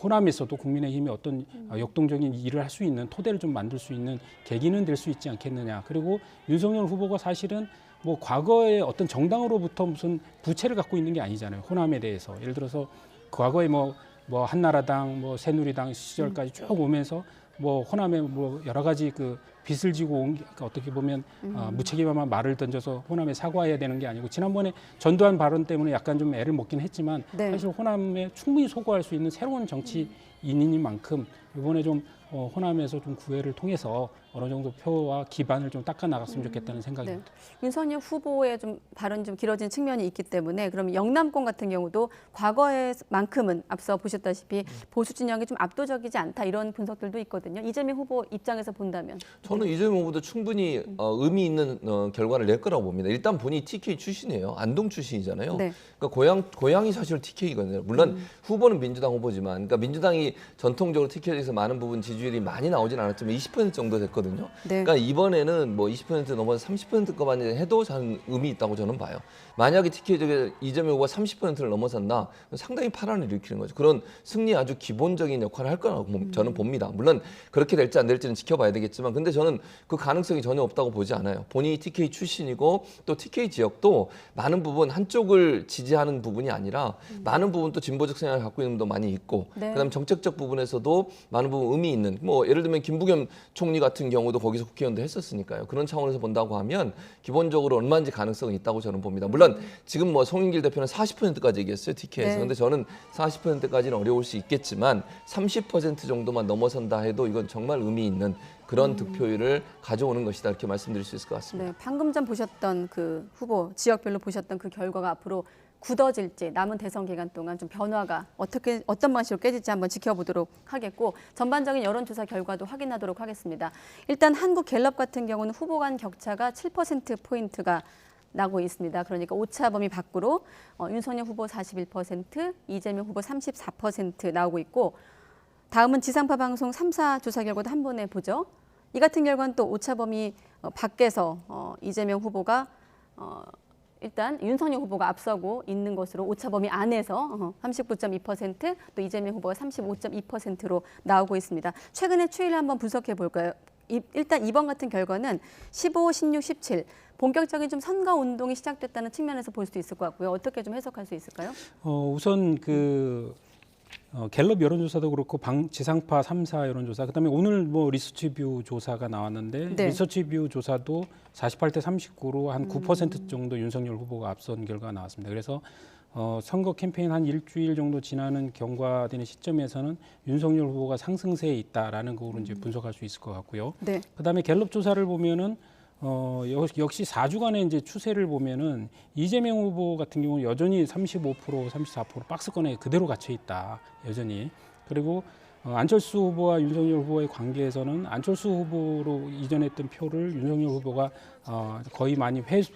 호남에서도 국민의힘이 어떤 역동적인 일을 할 수 있는 토대를 좀 만들 수 있는 계기는 될 수 있지 않겠느냐. 그리고 윤석열 후보가 사실은 뭐 과거에 어떤 정당으로부터 무슨 부채를 갖고 있는 게 아니잖아요. 호남에 대해서. 예를 들어서 과거에 뭐 한나라당, 뭐 새누리당 시절까지 쭉 오면서 뭐 호남에 뭐 여러 가지 그 빚을 지고 온 그러니까 어떻게 보면 무책임한 말을 던져서 호남에 사과해야 되는 게 아니고 지난번에 전두환 발언 때문에 약간 좀 애를 먹긴 했지만 네. 사실 호남에 충분히 소구할 수 있는 새로운 정치인이니만큼 이번에 좀 호남에서 좀 구애를 통해서 어느 정도 표와 기반을 좀 닦아 나갔으면 좋겠다는 생각입니다. 네. 윤석열 후보의 좀 발언이 좀 길어진 측면이 있기 때문에 그럼 영남권 같은 경우도 과거에만큼은 앞서 보셨다시피 보수 진영이 좀 압도적이지 않다 이런 분석들도 있거든요. 이재명 후보 입장에서 본다면 저는 이재명 후보도 충분히 의미 있는 결과를 낼 거라고 봅니다. 일단 본인이 TK 출신이에요. 안동 출신이잖아요. 네. 그러니까 고향이 사실 TK거든요. 물론 후보는 민주당 후보지만, 그러니까 민주당이 전통적으로 TK에서 많은 부분 지지율이 많이 나오진 않았지만 20% 정도 됐거든요. 네. 그러니까 이번에는 뭐 20% 넘어서 30%까지 해도 저는 의미 있다고 저는 봐요. 만약에 TK 이재명 후보가 30%를 넘어선다, 상당히 파란을 일으키는 거죠. 그런 승리 아주 기본적인 역할을 할 거라고 저는 봅니다. 물론 그렇게 될지 안 될지는 지켜봐야 되겠지만, 근데 저는 그 가능성이 전혀 없다고 보지 않아요. 본인이 TK 출신이고 또 TK 지역도 많은 부분 한쪽을 지지하는 부분이 아니라 많은 부분 또 진보적 생각을 갖고 있는 분도 많이 있고, 네. 그다음 정책적 부분에서도 많은 부분 의미 있는, 뭐 예를 들면 김부겸 총리 같은 경우도 거기서 국회의원도 했었으니까요. 그런 차원에서 본다고 하면 기본적으로 얼마인지 가능성은 있다고 저는 봅니다. 물론 지금 뭐 송영길 대표는 40%까지 얘기했어요, TK에서. 네. 근데 저는 40%까지는 어려울 수 있겠지만 30% 정도만 넘어선다 해도 이건 정말 의미 있는 그런 득표율을 가져오는 것이다, 이렇게 말씀드릴 수 있을 것 같습니다. 네, 방금 전 보셨던 그 후보 지역별로 보셨던 그 결과가 앞으로 굳어질지, 남은 대선 기간 동안 좀 변화가 어떤 방식으로 깨질지 한번 지켜보도록 하겠고, 전반적인 여론조사 결과도 확인하도록 하겠습니다. 일단 한국갤럽 같은 경우는 후보 간 격차가 7%포인트가 나고 있습니다. 그러니까 오차범위 밖으로 윤석열 후보 41%, 이재명 후보 34% 나오고 있고, 다음은 지상파 방송 3사 조사 결과도 한 번에 보죠. 이 같은 결과는 또 오차범위 밖에서 이재명 후보가 일단 윤석열 후보가 앞서고 있는 것으로, 오차범위 안에서 39.2%, 또 이재명 후보가 35.2%로 나오고 있습니다. 최근의 추이를 한번 분석해 볼까요? 일단 이번 같은 결과는 15, 16, 17 본격적인 좀 선거 운동이 시작됐다는 측면에서 볼 수도 있을 것 같고요. 어떻게 좀 해석할 수 있을까요? 우선 갤럽 여론조사도 그렇고 지상파 3사 여론조사, 그다음에 오늘 뭐 리서치뷰 조사가 나왔는데, 네. 리서치뷰 조사도 48대 39로 한 9% 정도 윤석열 후보가 앞선 결과가 나왔습니다. 그래서 선거 캠페인 한 일주일 정도 지나는 경과되는 시점에서는 윤석열 후보가 상승세에 있다라는 거로 이제 분석할 수 있을 것 같고요. 네. 그다음에 갤럽 조사를 보면은 역시 4주간의 이제 추세를 보면은 이재명 후보 같은 경우는 여전히 35%, 34% 박스권에 그대로 갇혀 있다, 여전히. 그리고 안철수 후보와 윤석열 후보의 관계에서는 안철수 후보로 이전했던 표를 윤석열 후보가 거의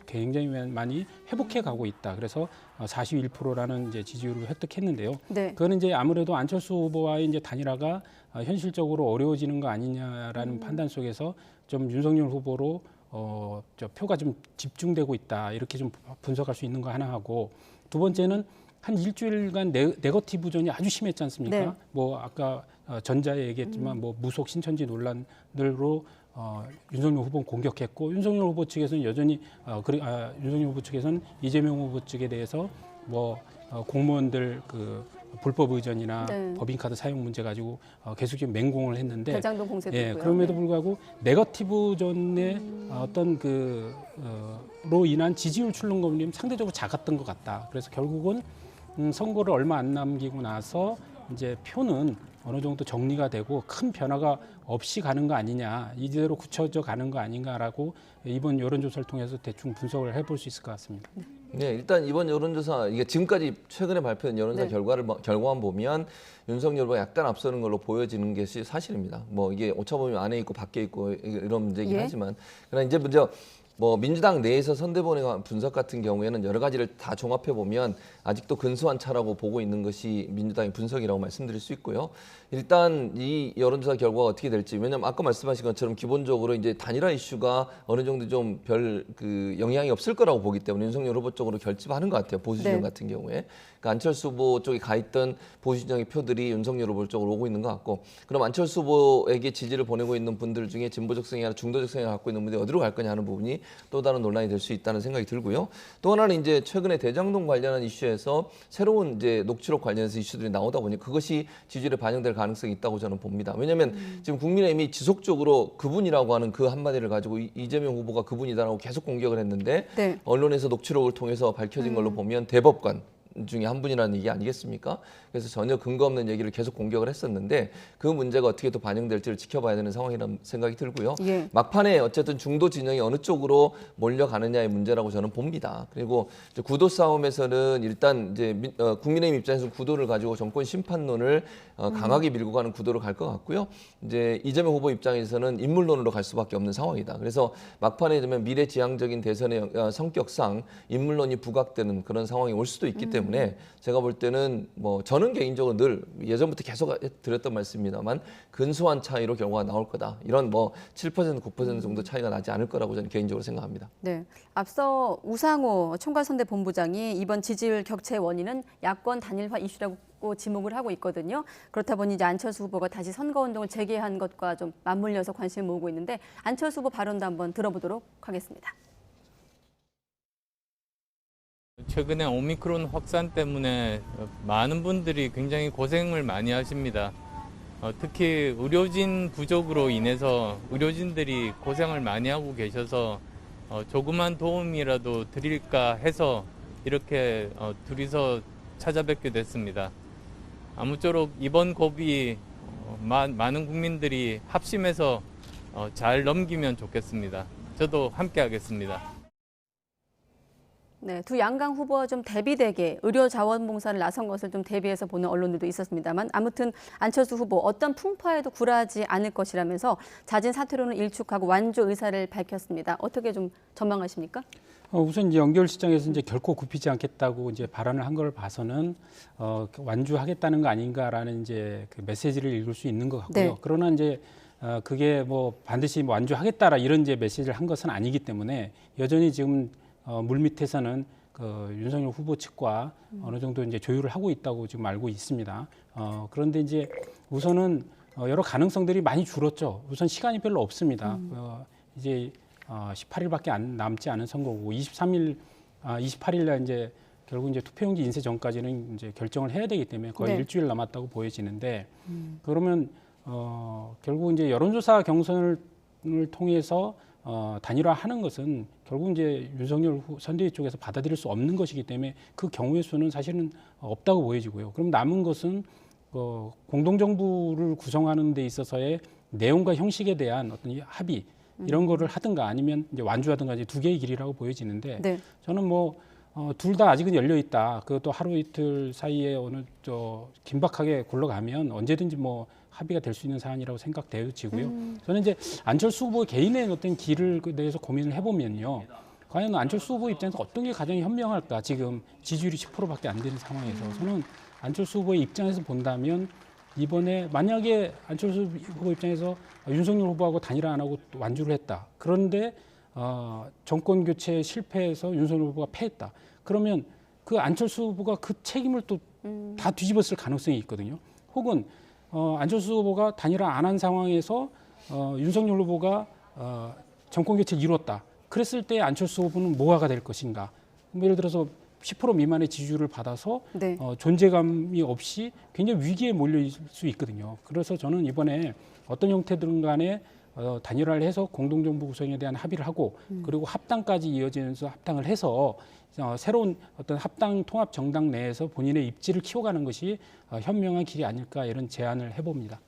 굉장히 많이 회복해 가고 있다. 그래서 41%라는 이제 지지율을 획득했는데요. 네. 그거는 이제 아무래도 안철수 후보와의 이제 단일화가 현실적으로 어려워지는 거 아니냐라는 판단 속에서 좀 윤석열 후보로 표가 좀 집중되고 있다, 이렇게 좀 분석할 수 있는 거 하나 하고, 두 번째는 한 일주일간 네거티브전이 아주 심했지 않습니까? 네. 뭐 아까 전자에 얘기했지만 뭐 무속 신천지 논란들로 윤석열 후보는 공격했고, 윤석열 후보 측에서는 여전히 윤석열 후보 측에서는 이재명 후보 측에 대해서 뭐 공무원들 불법 의전이나 네. 법인카드 사용 문제 가지고 계속적인 맹공을 했는데, 대장동 공세도 있고요. 그럼에도 네. 불구하고 네거티브전의 어떤 로 인한 지지율 출렁거림이 상대적으로 작았던 것 같다. 그래서 결국은 선거를 얼마 안 남기고 나서 이제 표는 어느 정도 정리가 되고 큰 변화가 없이 가는 거 아니냐, 이대로 굳혀져 가는 거 아닌가라고 이번 여론조사를 통해서 대충 분석을 해볼 수 있을 것 같습니다. 네, 일단 이번 여론조사, 이게 지금까지 최근에 발표된 여론조사 네. 결과만 보면 윤석열 후보가 약간 앞서는 걸로 보여지는 것이 사실입니다. 뭐 이게 오차범위 안에 있고 밖에 있고 이런 문제이긴 예. 하지만, 그러나 이제 먼저 뭐 민주당 내에서 선대본의 분석 같은 경우에는 여러 가지를 다 종합해 보면 아직도 근소한 차라고 보고 있는 것이 민주당의 분석이라고 말씀드릴 수 있고요. 일단 이 여론조사 결과가 어떻게 될지, 왜냐하면 아까 말씀하신 것처럼 기본적으로 이제 단일화 이슈가 어느 정도 좀 별 영향이 없을 거라고 보기 때문에 윤석열 후보 쪽으로 결집하는 것 같아요, 보수 진영 네. 같은 경우에. 그러니까 안철수 후보 쪽에 가 있던 보수 진영의 표들이 윤석열 후보 쪽으로 오고 있는 것 같고, 그럼 안철수 후보에게 지지를 보내고 있는 분들 중에 진보적 성향이나 중도적 성향을 갖고 있는 분들이 어디로 갈 거냐 하는 부분이 또 다른 논란이 될 수 있다는 생각이 들고요. 또 하나는 이제 최근에 대장동 관련한 이슈에서 새로운 이제 녹취록 관련해서 이슈들이 나오다 보니 그것이 지지율에 반영될 가능성이 있다고 저는 봅니다. 왜냐하면 지금 국민의힘이 지속적으로 그분이라고 하는 그 한마디를 가지고 이재명 후보가 그분이다라고 계속 공격을 했는데, 네. 언론에서 녹취록을 통해서 밝혀진 걸로 보면 대법관 중에 한 분이라는 얘기 아니겠습니까? 그래서 전혀 근거 없는 얘기를 계속 공격을 했었는데, 그 문제가 어떻게 또 반영될지를 지켜봐야 되는 상황이라는 생각이 들고요. 예. 막판에 어쨌든 중도 진영이 어느 쪽으로 몰려가느냐의 문제라고 저는 봅니다. 그리고 이제 구도 싸움에서는 일단 이제 국민의힘 입장에서 구도를 가지고 정권 심판론을 강하게 밀고 가는 구도로 갈 것 같고요. 이제 이재명 후보 입장에서는 인물론으로 갈 수밖에 없는 상황이다. 그래서 막판에 되면 미래지향적인 대선의 성격상 인물론이 부각되는 그런 상황이 올 수도 있기 때문에 때문에 제가 볼 때는 뭐 저는 개인적으로 늘 예전부터 계속 드렸던 말씀입니다만 근소한 차이로 결과가 나올 거다. 이런 뭐 7%, 9% 정도 차이가 나지 않을 거라고 저는 개인적으로 생각합니다. 네, 앞서 우상호 총괄선대본부장이 이번 지지율 격차의 원인은 야권 단일화 이슈라고 지목을 하고 있거든요. 그렇다 보니 이제 안철수 후보가 다시 선거운동을 재개한 것과 좀 맞물려서 관심을 모으고 있는데 안철수 후보 발언도 한번 들어보도록 하겠습니다. 최근에 오미크론 확산 때문에 많은 분들이 굉장히 고생을 많이 하십니다. 특히 의료진 부족으로 인해서 의료진들이 고생을 많이 하고 계셔서 조그만 도움이라도 드릴까 해서 이렇게 둘이서 찾아뵙게 됐습니다. 아무쪼록 이번 고비 많은 국민들이 합심해서 잘 넘기면 좋겠습니다. 저도 함께 하겠습니다. 네, 두 양강 후보와 좀 대비되게 의료 자원봉사를 나선 것을 좀 대비해서 보는 언론들도 있었습니다만 아무튼 안철수 후보 어떤 풍파에도 굴하지 않을 것이라면서 잦은 사퇴론을 일축하고 완주 의사를 밝혔습니다. 어떻게 좀 전망하십니까? 우선 이제 연결 시장에서 이제 결코 굽히지 않겠다고 이제 발언을 한 걸 봐서는 완주하겠다는 거 아닌가라는 이제 그 메시지를 읽을 수 있는 것 같고요. 네. 그러나 이제 그게 뭐 반드시 완주하겠다라 이런 이제 메시지를 한 것은 아니기 때문에 여전히 지금 물 밑에서는 그 윤석열 후보 측과 어느 정도 이제 조율을 하고 있다고 지금 알고 있습니다. 그런데 이제 우선은 여러 가능성들이 많이 줄었죠. 우선 시간이 별로 없습니다. 이제 18일밖에 남지 않은 선거고 28일 날 이제 결국 이제 투표용지 인쇄 전까지는 이제 결정을 해야 되기 때문에 거의 네. 일주일 남았다고 보여지는데 그러면 결국 이제 여론조사 경선을 통해서 단일화하는 것은 결국 이제 윤석열 선대위 쪽에서 받아들일 수 없는 것이기 때문에 그 경우의 수는 사실은 없다고 보여지고요. 그럼 남은 것은 공동정부를 구성하는 데 있어서의 내용과 형식에 대한 어떤 합의 이런 거를 하든가 아니면 이제 완주하든가 이제 두 개의 길이라고 보여지는데 네. 저는 뭐 둘 다 아직은 열려 있다. 그것도 하루 이틀 사이에 어느 긴박하게 굴러가면 언제든지 뭐 합의가 될 수 있는 사안이라고 생각되어지고요. 저는 이제 안철수 후보 개인의 어떤 길을 대해서 고민을 해보면요. 과연 안철수 후보 입장에서 어떤 게 가장 현명할까? 지금 지지율이 10%밖에 안 되는 상황에서 저는 안철수 후보의 입장에서 본다면 이번에 만약에 안철수 후보 입장에서 윤석열 후보하고 단일화 안 하고 완주를 했다. 그런데 정권 교체에 실패해서 윤석열 후보가 패했다. 그러면 그 안철수 후보가 그 책임을 또 다 뒤집었을 가능성이 있거든요. 혹은 안철수 후보가 단일화 안 한 상황에서 윤석열 후보가 정권 교체를 이뤘다. 그랬을 때 안철수 후보는 뭐가 될 것인가? 뭐 예를 들어서 10% 미만의 지지율을 받아서 네. 존재감이 없이 굉장히 위기에 몰려 있을 수 있거든요. 그래서 저는 이번에 어떤 형태든 간에 단일화를 해서 공동정부 구성에 대한 합의를 하고 그리고 합당까지 이어지면서 합당을 해서 새로운 어떤 합당 통합 정당 내에서 본인의 입지를 키워가는 것이 현명한 길이 아닐까 이런 제안을 해봅니다.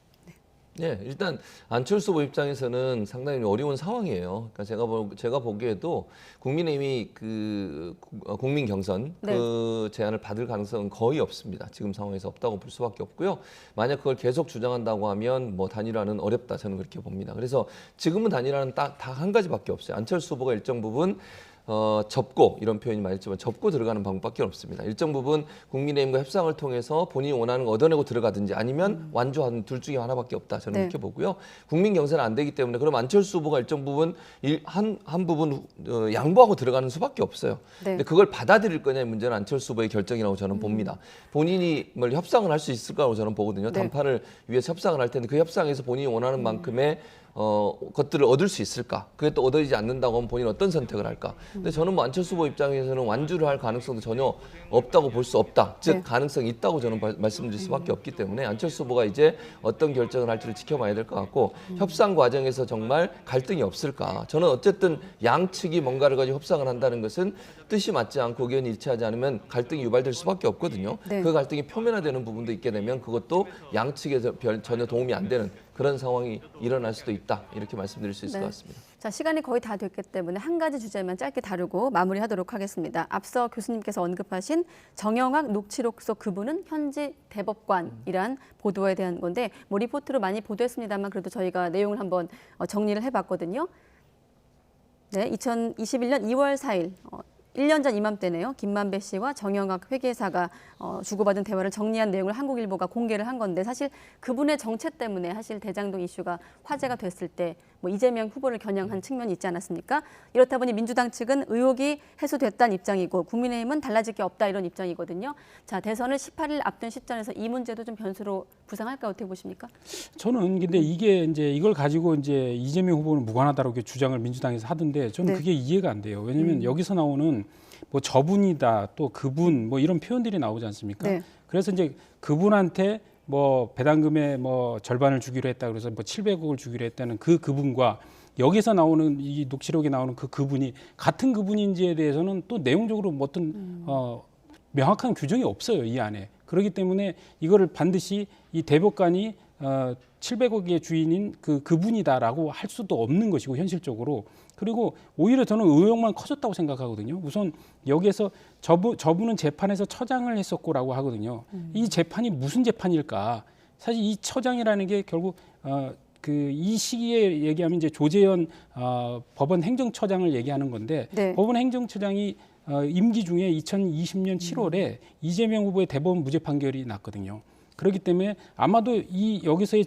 네, 일단 안철수 후보 입장에서는 상당히 어려운 상황이에요. 그러니까 제가 보기에도 국민의힘이 그 국민 경선 네. 그 제안을 받을 가능성은 거의 없습니다. 지금 상황에서 없다고 볼 수밖에 없고요. 만약 그걸 계속 주장한다고 하면 뭐 단일화는 어렵다 저는 그렇게 봅니다. 그래서 지금은 단일화는 딱 한 가지밖에 없어요. 안철수 후보가 일정 부분 접고 이런 표현이 많이 있지만 접고 들어가는 방법밖에 없습니다. 일정 부분 국민의힘과 협상을 통해서 본인이 원하는 거 얻어내고 들어가든지 아니면 완주하는 둘 중에 하나밖에 없다. 저는 네. 그렇게 보고요. 국민 경선은 안 되기 때문에 그럼 안철수 후보가 일정 부분 한 부분 양보하고 들어가는 수밖에 없어요. 네. 근데 그걸 받아들일 거냐의 문제는 안철수 후보의 결정이라고 저는 봅니다. 본인이 뭘 협상을 할 수 있을까라고 저는 보거든요. 네. 단판을 위해서 협상을 할 텐데 그 협상에서 본인이 원하는 만큼의 것들을 얻을 수 있을까? 그게 또 얻어지지 않는다고 하면 본인은 어떤 선택을 할까? 근데 저는 뭐 안철수 후보 입장에서는 완주를 할 가능성도 전혀 없다고 볼 수 없다. 즉 네. 가능성이 있다고 저는 말씀드릴 수밖에 없기 때문에 안철수 후보가 이제 어떤 결정을 할지를 지켜봐야 될 것 같고 협상 과정에서 정말 갈등이 없을까? 저는 어쨌든 양측이 뭔가를 가지고 협상을 한다는 것은 뜻이 맞지 않고 의견이 일치하지 않으면 갈등이 유발될 수밖에 없거든요. 네. 그 갈등이 표면화되는 부분도 있게 되면 그것도 양측에서 전혀 도움이 안 되는 그런 상황이 일어날 수도 있다. 이렇게 말씀드릴 수 있을 네. 것 같습니다. 자, 시간이 거의 다 됐기 때문에 한 가지 주제만 짧게 다루고 마무리하도록 하겠습니다. 앞서 교수님께서 언급하신 정영학 녹취록소 그분은 현지 대법관이란 보도에 대한 건데 뭐 리포트로 많이 보도했습니다만 그래도 저희가 내용을 한번 정리를 해봤거든요. 네, 2021년 2월 4일 1년 전 이맘때네요. 김만배 씨와 정영학 회계사가 주고받은 대화를 정리한 내용을 한국일보가 공개를 한 건데 사실 그분의 정체 때문에 사실 대장동 이슈가 화제가 됐을 때 뭐 이재명 후보를 겨냥한 측면이 있지 않았습니까? 이렇다 보니 민주당 측은 의혹이 해소됐다는 입장이고 국민의힘은 달라질 게 없다 이런 입장이거든요. 자, 대선을 18일 앞둔 시점에서 이 문제도 좀 변수로 부상할까 어떻게 보십니까? 저는 근데 이게 이제 이걸 가지고 이제 이재명 후보는 무관하다고 주장을 민주당에서 하던데 저는 네. 그게 이해가 안 돼요. 왜냐하면 여기서 나오는 뭐 저분이다 또 그분 뭐 이런 표현들이 나오지 않습니까? 네. 그래서 이제 그분한테 뭐 배당금의 뭐 절반을 주기로 했다 그래서 뭐 700억을 주기로 했다는 그분과 여기서 나오는 이 녹취록에 나오는 그분이 같은 그분인지에 대해서는 또 내용적으로 뭐 어떤 명확한 규정이 없어요 이 안에. 그렇기 때문에 이거를 반드시 이 대법관이 700억의 주인인 그분이다라고 할 수도 없는 것이고 현실적으로. 그리고 오히려 저는 의혹만 커졌다고 생각하거든요. 우선 여기에서 저분은 재판에서 처장을 했었고라고 하거든요. 이 재판이 무슨 재판일까? 사실 이 처장이라는 게 결국 이 시기에 얘기하면 이제 조재현 법원 행정처장을 얘기하는 건데 네. 법원 행정처장이 임기 중에 2020년 7월에 이재명 후보의 대법원 무죄 판결이 났거든요. 그렇기 때문에 아마도 여기서의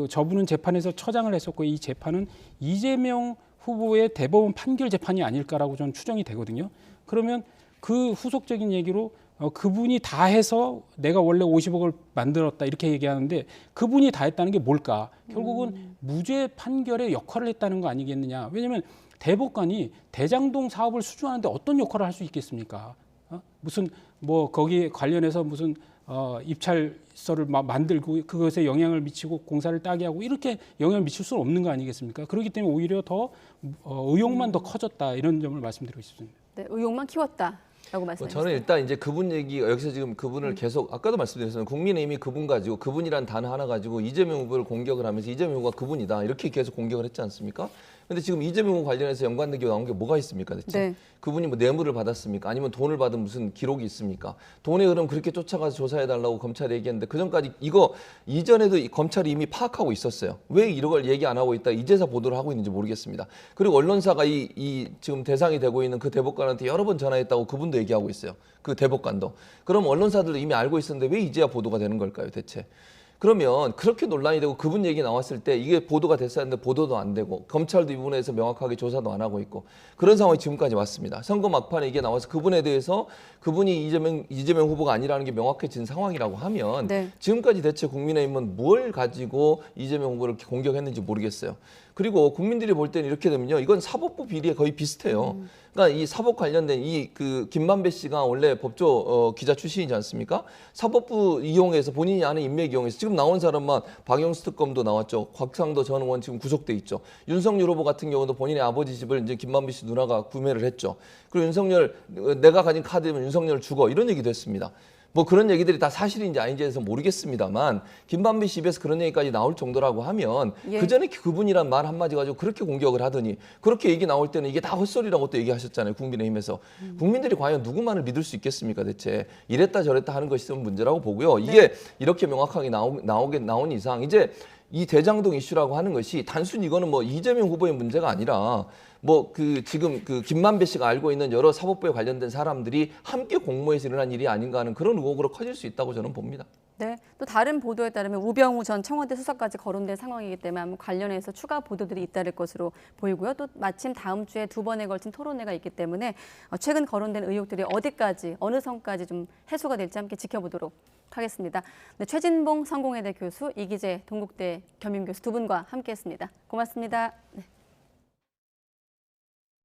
저분은 재판에서 처장을 했었고 이 재판은 이재명 후보의 대법원 판결 재판이 아닐까라고 저는 추정이 되거든요. 그러면 그 후속적인 얘기로 그분이 다 해서 내가 원래 50억을 만들었다 이렇게 얘기하는데 그분이 다 했다는 게 뭘까? 결국은 무죄 판결의 역할을 했다는 거 아니겠느냐. 왜냐하면 대법관이 대장동 사업을 수주하는데 어떤 역할을 할 수 있겠습니까? 무슨 뭐 거기에 관련해서 무슨 입찰서를 만들고 그것에 영향을 미치고 공사를 따게 하고 이렇게 영향을 미칠 수는 없는 거 아니겠습니까? 그렇기 때문에 오히려 더 의혹만 더 커졌다 이런 점을 말씀드리고 싶습니다. 네, 의혹만 키웠다라고 말씀하셨습니다. 저는 일단 이제 그분 얘기 여기서 지금 그분을 계속 아까도 말씀드렸잖아요. 국민의힘이 그분 가지고 그분이란 단어 하나 가지고 이재명 후보를 공격을 하면서 이재명 후보가 그분이다 이렇게 계속 공격을 했지 않습니까? 근데 지금 이재명 후보 관련해서 연관된 게 나온 게 뭐가 있습니까 대체? 네. 그분이 뭐 뇌물을 받았습니까? 아니면 돈을 받은 무슨 기록이 있습니까? 돈의 흐름 그렇게 쫓아가서 조사해달라고 검찰이 얘기했는데 그 전까지 이거 이전에도 검찰이 이미 파악하고 있었어요. 왜 이런 걸 얘기 안 하고 있다 이제서 보도를 하고 있는지 모르겠습니다. 그리고 언론사가 이 지금 대상이 되고 있는 그 대법관한테 여러 번 전화했다고 그분도 얘기하고 있어요. 그 대법관도. 그럼 언론사들도 이미 알고 있었는데 왜 이제야 보도가 되는 걸까요 대체? 그러면 그렇게 논란이 되고 그분 얘기 나왔을 때 이게 보도가 됐었는데 보도도 안 되고 검찰도 이 부분에 대해서 명확하게 조사도 안 하고 있고 그런 상황이 지금까지 왔습니다. 선거 막판에 이게 나와서 그분에 대해서 그분이 이재명 후보가 아니라는 게 명확해진 상황이라고 하면 네. 지금까지 대체 국민의힘은 뭘 가지고 이재명 후보를 이렇게 공격했는지 모르겠어요. 그리고 국민들이 볼 때는 이렇게 되면요. 이건 사법부 비리에 거의 비슷해요. 그러니까 이 사법 관련된 김만배 씨가 원래 법조 기자 출신이지 않습니까? 사법부 이용해서 본인이 아는 인맥 이용해서 지금 나온 사람만 박영수 특검도 나왔죠. 곽상도 전 의원 지금 구속돼 있죠. 윤석열 후보 같은 경우도 본인의 아버지 집을 이제 김만배 씨 누나가 구매를 했죠. 그리고 윤석열 내가 가진 카드면 윤석열 죽어 이런 얘기도 했습니다. 뭐 그런 얘기들이 다 사실인지 아닌지에서 모르겠습니다만 김만배 씨 입에서 그런 얘기까지 나올 정도라고 하면 예. 그전에 그분이란 말 한마디 가지고 그렇게 공격을 하더니 그렇게 얘기 나올 때는 이게 다 헛소리라고 또 얘기하셨잖아요. 국민의힘에서. 국민들이 과연 누구만을 믿을 수 있겠습니까 대체. 이랬다 저랬다 하는 것이 문제라고 보고요. 이게 이렇게 명확하게 나온 이상 이제 이 대장동 이슈라고 하는 것이 단순히 이거는 뭐 이재명 후보의 문제가 아니라 뭐 지금 김만배 씨가 알고 있는 여러 사법부에 관련된 사람들이 함께 공모해서 일어난 일이 아닌가 하는 그런 의혹으로 커질 수 있다고 저는 봅니다. 네, 또 다른 보도에 따르면 우병우 전 청와대 수석까지 거론된 상황이기 때문에 아마 관련해서 추가 보도들이 잇따를 것으로 보이고요. 또 마침 다음 주에 2번에 걸친 토론회가 있기 때문에 최근 거론된 의혹들이 어디까지 어느 선까지 좀 해소가 될지 함께 지켜보도록 하겠습니다. 네, 최진봉 성공회대 교수, 이기재 동국대 겸임교수 두 분과 함께했습니다. 고맙습니다. 네.